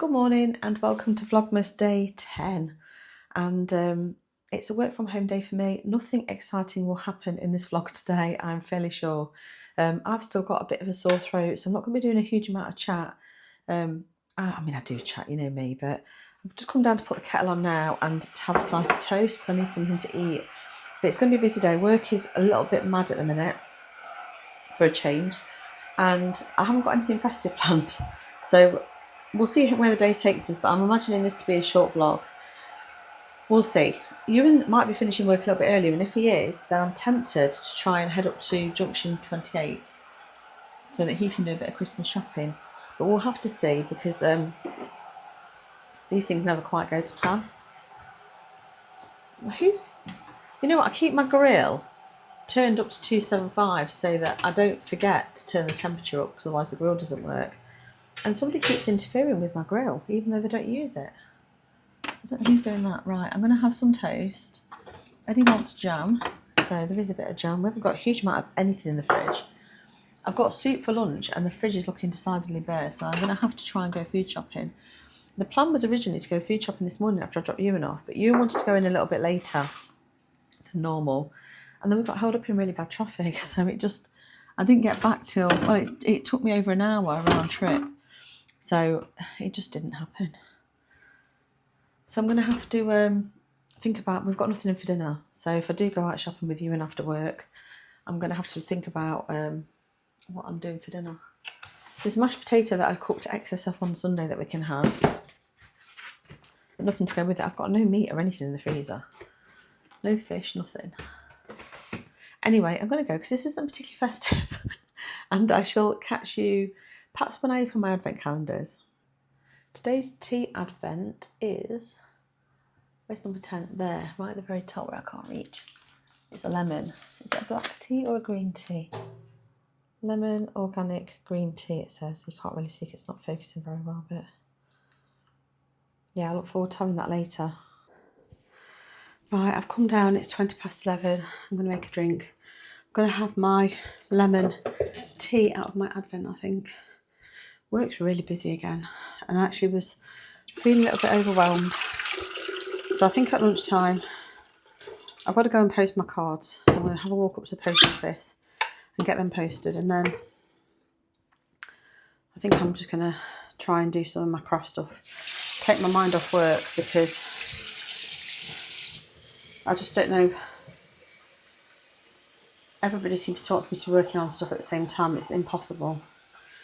Good morning and welcome to Vlogmas day 10, and it's a work from home day for me. Nothing exciting will happen in this vlog today, I'm fairly sure. I've still got a bit of a sore throat, so I'm not going to be doing a huge amount of chat. I mean I do chat, you know me, but I've just come down to put the kettle on now and to have a slice of toast because I need something to eat. But it's going to be a busy day. Work is a little bit mad at the minute for a change, and I haven't got anything festive planned, so we'll see where the day takes us, but I'm imagining this to be a short vlog. We'll see. Ewan might be finishing work a little bit earlier, and if he is, then I'm tempted to try and head up to Junction 28 so that he can do a bit of Christmas shopping. But we'll have to see, because these things never quite go to plan. You know what, I keep my grill turned up to 275 so that I don't forget to turn the temperature up, because otherwise the grill doesn't work. And somebody keeps interfering with my grill, even though they don't use it. So I don't know who's doing that. Right, I'm going to have some toast. Eddie wants jam, so there is a bit of jam. We haven't got a huge amount of anything in the fridge. I've got soup for lunch, and the fridge is looking decidedly bare, so I'm going to have to try and go food shopping. The plan was originally to go food shopping this morning after I dropped Ewan off, but Ewan wanted to go in a little bit later than normal. And then we got held up in really bad traffic, so I didn't get back till, well, it took me over an hour round trip. So it just didn't happen. So I'm going to have to think about, we've got nothing in for dinner. So if I do go out shopping with you and after work, I'm going to have to think about what I'm doing for dinner. There's mashed potato that I cooked excess of on Sunday that we can have. But nothing to go with it. I've got no meat or anything in the freezer. No fish, nothing. Anyway, I'm going to go because this isn't particularly festive. And I shall catch you perhaps when I open my advent calendars. Today's tea advent is, where's number 10? There, right at the very top where I can't reach. It's a lemon. Is it a black tea or a green tea? Lemon, organic, green tea it says. You can't really see it, it's not focusing very well, but yeah, I look forward to having that later. Right, I've come down, it's 11:20. I'm going to make a drink. I'm going to have my lemon tea out of my advent, I think. Work's really busy again, and I actually was feeling a little bit overwhelmed. So I think at lunchtime, I've got to go and post my cards. So I'm going to have a walk up to the post office and get them posted, and then I think I'm just going to try and do some of my craft stuff. Take my mind off work, because I just don't know. Everybody seems to want me to be working on stuff at the same time. It's impossible.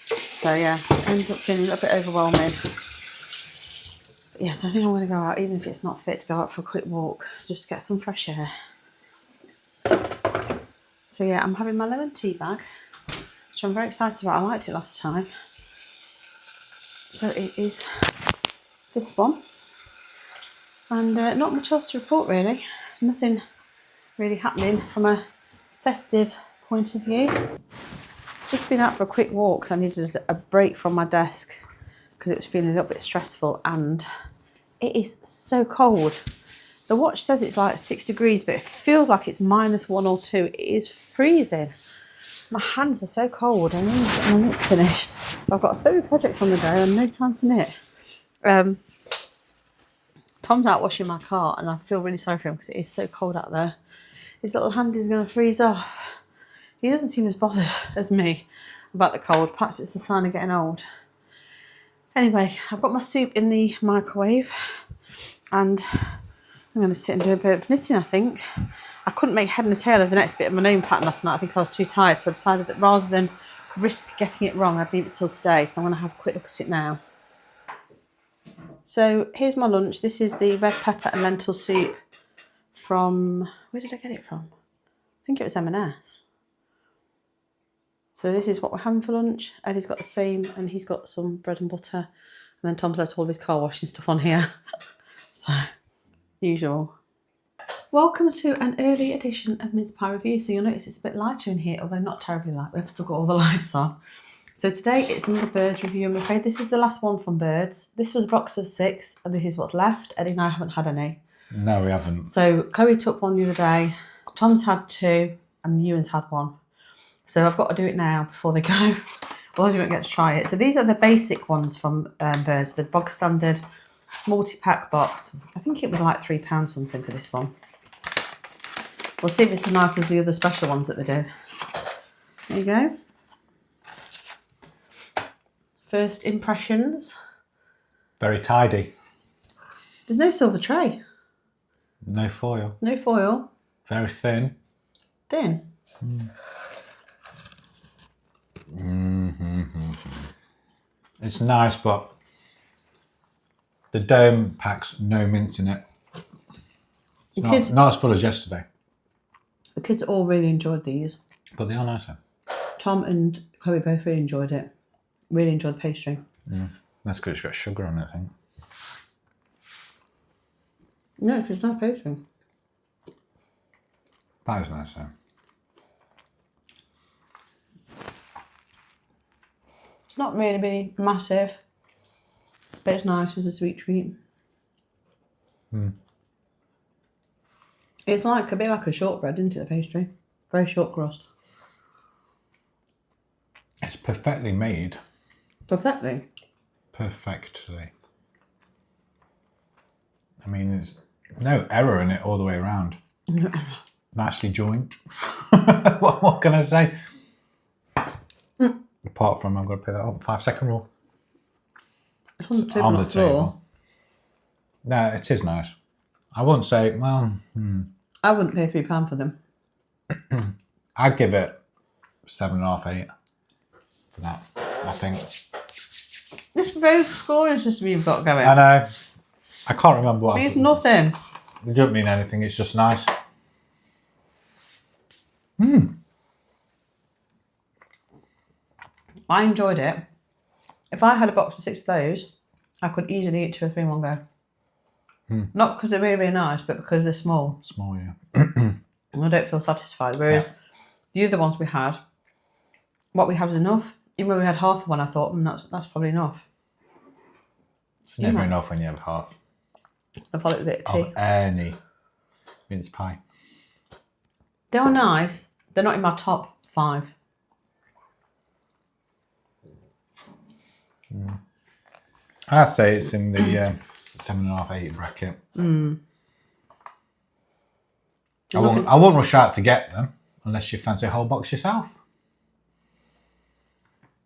So yeah, it ends up feeling a little bit overwhelming. But yes, I think I'm going to go out, even if it's not fit, to go out for a quick walk, just to get some fresh air. So yeah, I'm having my lemon tea bag, which I'm very excited about. I liked it last time. So it is this one. And not much else to report really. Nothing really happening from a festive point of view. Just been out for a quick walk because I needed a break from my desk because it was feeling a little bit stressful, and it is so cold. The watch says it's like 6 degrees, but it feels like it's -1 or 2. It is freezing. My hands are so cold. I need to get my knit finished. I've got so many projects on the go and no time to knit. Tom's out washing my car, and I feel really sorry for him because it is so cold out there. His little hand is going to freeze off. He doesn't seem as bothered as me about the cold. Perhaps it's a sign of getting old. Anyway, I've got my soup in the microwave, and I'm going to sit and do a bit of knitting, I think. I couldn't make head and tail of the next bit of my gnome pattern last night. I think I was too tired, so I decided that rather than risk getting it wrong, I'd leave it till today. So I'm going to have a quick look at it now. So here's my lunch. This is the red pepper and lentil soup from, where did I get it from? I think it was M&S. So this is what we're having for lunch. Eddie's got the same, and he's got some bread and butter. And then Tom's left all of his car washing stuff on here. So, usual. Welcome to an early edition of Mince Pie Review. So you'll notice it's a bit lighter in here, although not terribly light. We've still got all the lights on. So today it's another birds review, I'm afraid. This is the last one from Birds. This was a box of 6, and this is what's left. Eddie and I haven't had any. No, we haven't. So Chloe took one the other day. Tom's had 2, and Ewan's had 1. So I've got to do it now before they go. Well, you won't get to try it. So these are the basic ones from Birds, the bog standard multi-pack box. I think it was like £3 something for this one. We'll see if it's as nice as the other special ones that they do. There you go. First impressions. Very tidy. There's no silver tray. No foil. No foil. Very thin. Thin. It's nice, but the dome packs no mince in it. It's not as full as yesterday. The kids all really enjoyed these. But they are nicer. Tom and Chloe both really enjoyed it. Really enjoyed the pastry. That's because it's got sugar on it, I think. No, it's just nice pastry. That is nice, though. It's not really massive, but it's nice as a sweet treat. It's like a bit like a shortbread, isn't it, the pastry? Very short crust. It's perfectly made. Perfectly? Perfectly. I mean, there's no error in it all the way around. No error. Nicely joined. What can I say? Apart from, I've got to put that up. 5-second rule. It's on the table, on the floor. Table. No, it is nice. I wouldn't say, well... I wouldn't pay £3 for them. I'd give it 7.5, 8 for that, I think. This rogue scoring system you've got going. I know. I can't remember what. It means nothing. It doesn't mean anything. It's just nice. I enjoyed it. If I had a box of 6 of those, I could easily eat 2 or 3 in one go. Not because they're really, really nice, but because they're small. Small, yeah. And I don't feel satisfied. Whereas the other ones we had, what we had was enough. Even when we had half of one, I thought, that's probably enough. It's never enough when you have half. I thought it was a bit of tea. Of any mince pie. They are nice. They're not in my top 5. I'd say it's in the 7.5, 8 bracket. I won't rush out to get them unless you fancy a whole box yourself.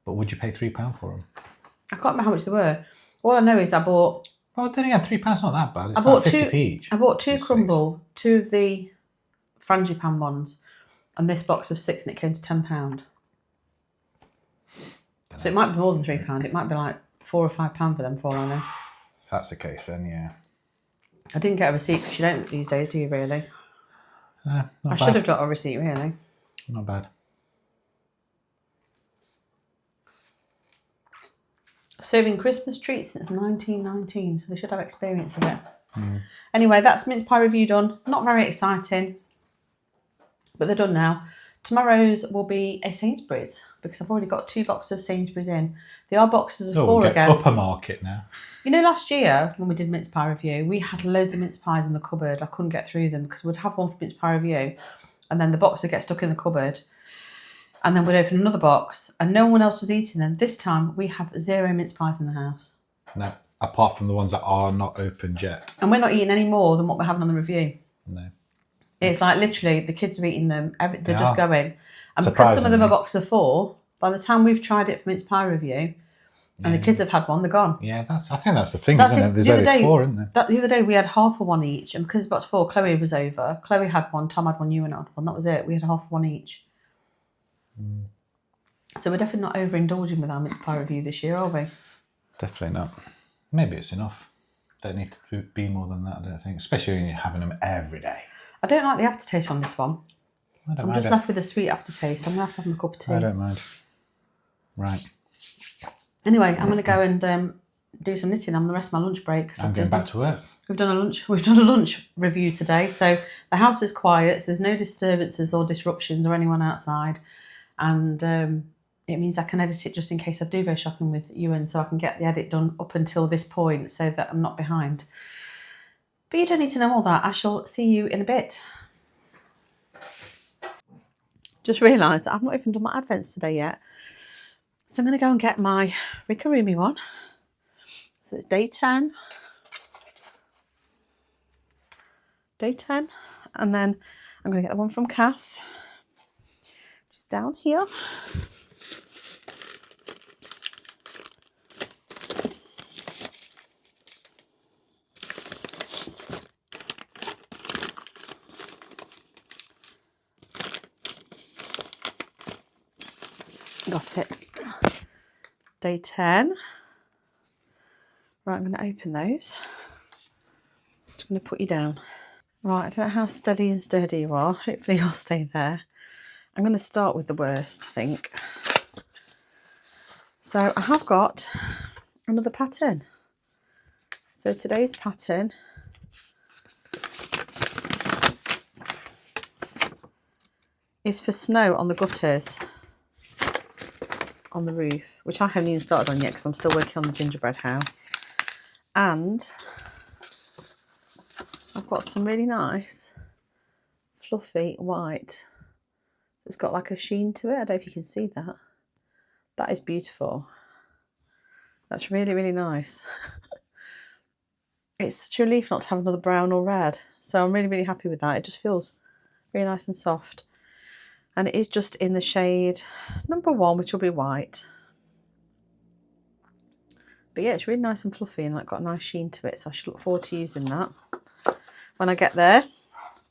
But would you pay £3 for them? I can't remember how much they were. All I know is I bought... Well, then again, £3's not that bad. It's I bought like 50p each. I bought 2 crumble, 2 of the frangipane ones, and this box of 6, and it came to £10. So it might be more than £3. It might be like £4 or £5 for them, for all I know. If that's the case, then yeah. I didn't get a receipt because you don't these days, do you really? I should have got a receipt, really. Not bad. Serving Christmas treats since 1919, so they should have experience of it. Anyway, that's mince pie review done. Not very exciting, but they're done now. Tomorrow's will be a Sainsbury's because I've already got 2 boxes of Sainsbury's in. They are boxes of 4 again. Upper market now. You know, last year when we did mince pie review, we had loads of mince pies in the cupboard. I couldn't get through them because we'd have one for mince pie review, and then the box would get stuck in the cupboard. And then we'd open another box and no one else was eating them. This time we have 0 mince pies in the house. No, apart from the ones that are not opened yet. And we're not eating any more than what we're having on the review. No. It's like literally the kids are eating them. They're just going. And because some of them are boxes of 4, by the time we've tried it for mince pie review and the kids have had one, they're gone. Yeah, I think that's the thing, isn't it? There's only 4, isn't there? The other day we had half of one each, and because it's box 4, Chloe was over. Chloe had one, Tom had one, you and I had one. That was it. We had half of one each. So we're definitely not overindulging with our mince pie review this year, are we? Definitely not. Maybe it's enough. Don't need to be more than that, I don't think. Especially when you're having them every day. I don't like the aftertaste on this one. I'm just left with a sweet aftertaste. I'm going to have a cup of tea. I don't mind. Right. Anyway, I'm going to go and do some knitting. I'm on the rest of my lunch break. I'm going back to work. We've done a lunch review today. So the house is quiet. So there's no disturbances or disruptions or anyone outside. And it means I can edit it just in case I do go shopping with Ewan, so I can get the edit done up until this point so that I'm not behind. But you don't need to know all that. I shall see you in a bit. Just realised that I've not even done my advents today yet. So I'm going to go and get my Rikarumi one. So it's day 10. Day 10. And then I'm going to get the one from Kath, which is down here. Got it. Day 10. Right, I'm going to open those. I'm going to put you down. Right, I don't know how steady and sturdy you are. Hopefully you'll stay there. I'm going to start with the worst, I think. So I have got another pattern. So today's pattern is for snow on the gutters on the roof, which I haven't even started on yet because I'm still working on the gingerbread house. And I've got some really nice fluffy white. It's got like a sheen to it. I don't know if you can see that. That is beautiful. That's really, really nice. It's such a relief not to have another brown or red. So I'm really, really happy with that. It just feels really nice and soft. And it is just in the shade number 1, which will be white. But yeah, it's really nice and fluffy and like got a nice sheen to it. So I should look forward to using that when I get there.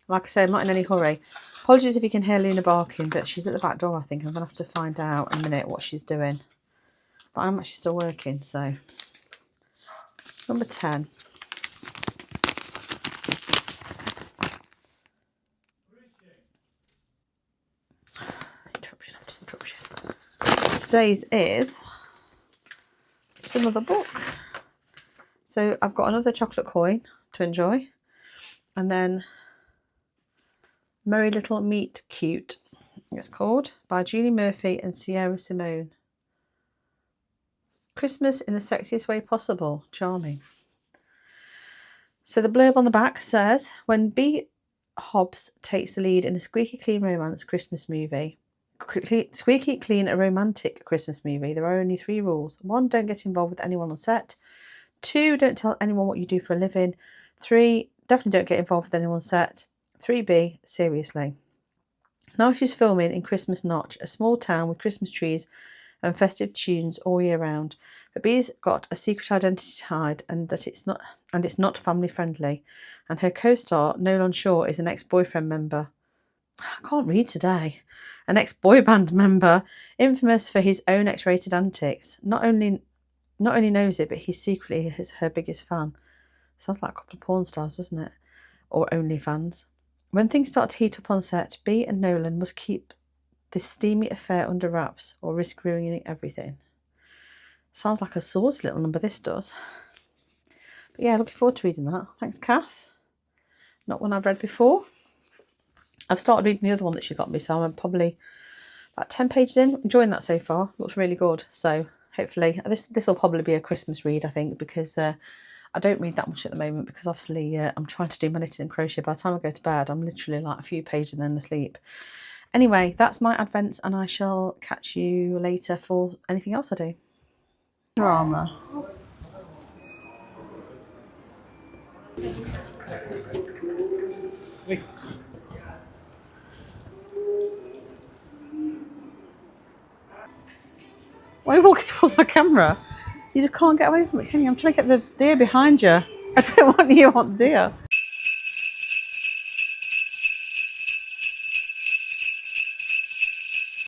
Like I say, I'm not in any hurry. Apologies if you can hear Luna barking, but she's at the back door, I think. I'm going to have to find out in a minute what she's doing. But I'm actually still working, so. Number 10. Interruption after interruption. Today's is it's another book. So I've got another chocolate coin to enjoy. And then Merry Little Meet Cute, it's called, by Julie Murphy and Sierra Simone. Christmas in the sexiest way possible. Charming. So the blurb on the back says, when B. Hobbs takes the lead in a squeaky clean romance Christmas movie, squeaky clean a romantic Christmas movie, there are only 3 rules. 1, don't get involved with anyone on set. 2, don't tell anyone what you do for a living. 3, definitely don't get involved with anyone on set. 3B, seriously. Now she's filming in Christmas Notch, a small town with Christmas trees and festive tunes all year round. But B's got a secret identity to hide, and it's not family friendly. And her co-star, Nolan Shaw, is an ex-boyfriend member. I can't read today. An ex-boy band member, infamous for his own X-rated antics. Not only knows it, but he secretly is her biggest fan. Sounds like a couple of porn stars, doesn't it? Or OnlyFans. When things start to heat up on set, B and Nolan must keep this steamy affair under wraps or risk ruining everything. Sounds like a saucy little number, this does. But yeah, looking forward to reading that. Thanks, Kath. Not one I've read before. I've started reading the other one that she got me, so I'm probably about 10 pages in. Enjoying that so far. Looks really good. So hopefully, this will probably be a Christmas read, I think, because I don't read that much at the moment because obviously I'm trying to do my knitting and crochet. By the time I go to bed, I'm literally like a few pages and then asleep. Anyway, that's my advents, and I shall catch you later for anything else I do. Drama. Why are you walking towards my camera? You just can't get away from it, can you? I'm trying to get the deer behind you. I don't want you on the deer.